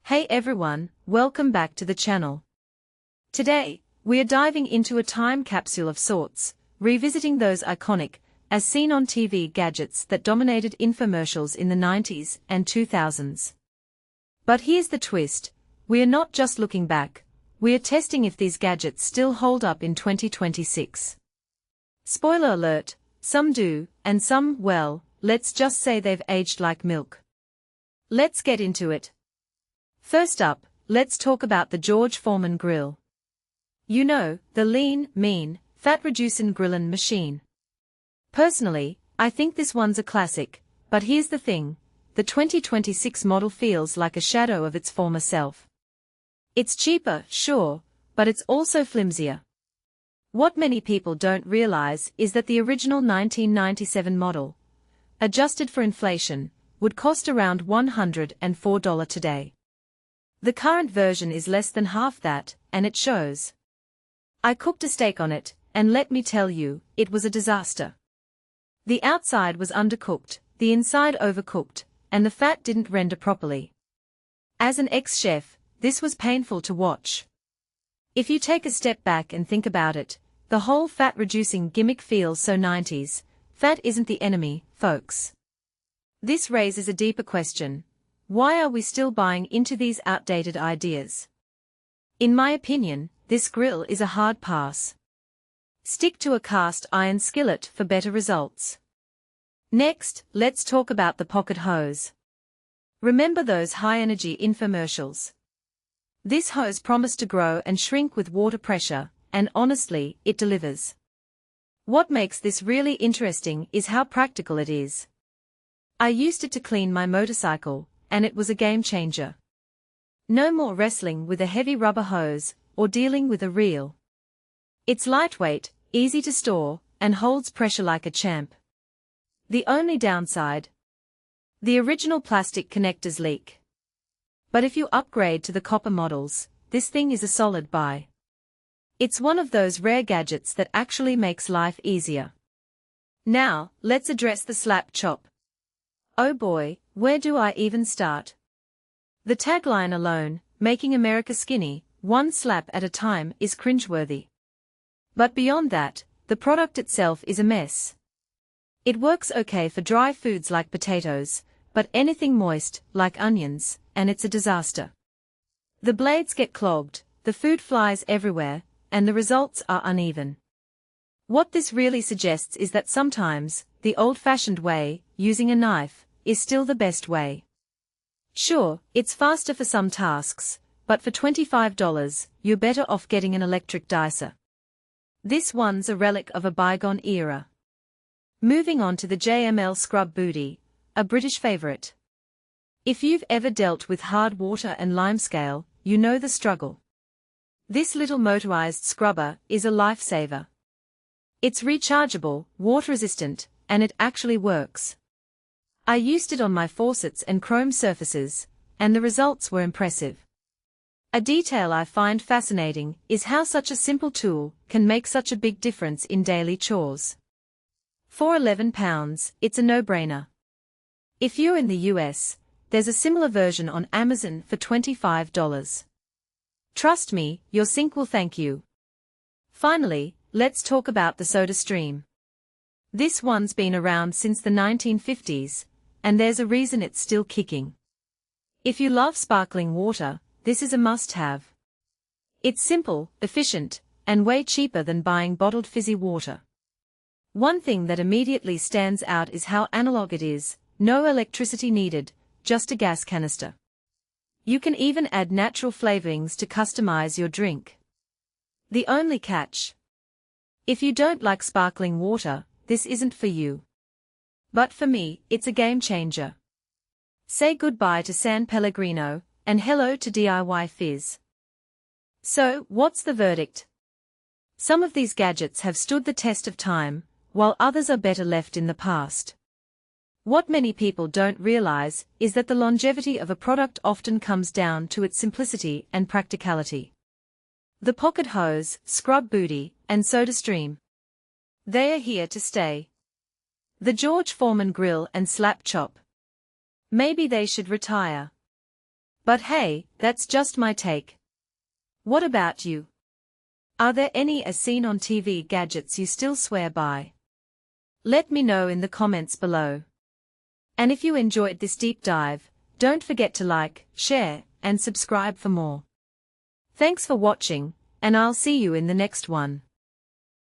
Hey everyone, welcome back to the channel. Today, we are diving into a time capsule of sorts, revisiting those iconic, as seen on TV gadgets that dominated infomercials in the 90s and 2000s. But here's the twist, we are not just looking back, we are testing if these gadgets still hold up in 2026. Spoiler alert, some do, and some, well, let's just say they've aged like milk. Let's get into it. First up, let's talk about the George Foreman Grill. You know, the lean, mean, fat-reducing grillin' machine. Personally, I think this one's a classic, but here's the thing, the 2026 model feels like a shadow of its former self. It's cheaper, sure, but it's also flimsier. What many people don't realize is that the original 1997 model, adjusted for inflation, would cost around $104 today. The current version is less than half that, and it shows. I cooked a steak on it, and let me tell you, it was a disaster. The outside was undercooked, the inside overcooked, and the fat didn't render properly. As an ex-chef, this was painful to watch. If you take a step back and think about it, the whole fat-reducing gimmick feels so 90s. Fat isn't the enemy, folks. This raises a deeper question. Why are we still buying into these outdated ideas? In my opinion, this grill is a hard pass. Stick to a cast iron skillet for better results. Next, let's talk about the pocket hose. Remember those high-energy infomercials? This hose promised to grow and shrink with water pressure, and honestly, it delivers. What makes this really interesting is how practical it is. I used it to clean my motorcycle, and it was a game changer. No more wrestling with a heavy rubber hose, or dealing with a reel. It's lightweight, easy to store, and holds pressure like a champ. The only downside? The original plastic connectors leak. But if you upgrade to the copper models, this thing is a solid buy. It's one of those rare gadgets that actually makes life easier. Now, let's address the slap chop. Oh boy, where do I even start? The tagline alone, making America skinny, one slap at a time, is cringeworthy. But beyond that, the product itself is a mess. It works okay for dry foods like potatoes, but anything moist, like onions, and it's a disaster. The blades get clogged, the food flies everywhere, and the results are uneven. What this really suggests is that sometimes, the old-fashioned way, using a knife, is still the best way. Sure, it's faster for some tasks, but for $25, you're better off getting an electric dicer. This one's a relic of a bygone era. Moving on to the JML Scrub Booty, a British favorite. If you've ever dealt with hard water and limescale, you know the struggle. This little motorized scrubber is a lifesaver. It's rechargeable, water-resistant, and it actually works. I used it on my faucets and chrome surfaces, and the results were impressive. A detail I find fascinating is how such a simple tool can make such a big difference in daily chores. For £11, it's a no-brainer. If you're in the US, there's a similar version on Amazon for $25. Trust me, your sink will thank you. Finally, let's talk about the SodaStream. This one's been around since the 1950s, and there's a reason it's still kicking. If you love sparkling water, this is a must-have. It's simple, efficient, and way cheaper than buying bottled fizzy water. One thing that immediately stands out is how analog it is, no electricity needed, just a gas canister. You can even add natural flavorings to customize your drink. The only catch? If you don't like sparkling water, this isn't for you. But for me, it's a game changer. Say goodbye to San Pellegrino, and hello to DIY fizz. So, what's the verdict? Some of these gadgets have stood the test of time, while others are better left in the past. What many people don't realize is that the longevity of a product often comes down to its simplicity and practicality. The pocket hose, scrub booty, and SodaStream. They are here to stay. The George Foreman Grill and Slap Chop. Maybe they should retire. But hey, that's just my take. What about you? Are there any as seen on TV gadgets you still swear by? Let me know in the comments below. And if you enjoyed this deep dive, don't forget to like, share, and subscribe for more. Thanks for watching, and I'll see you in the next one.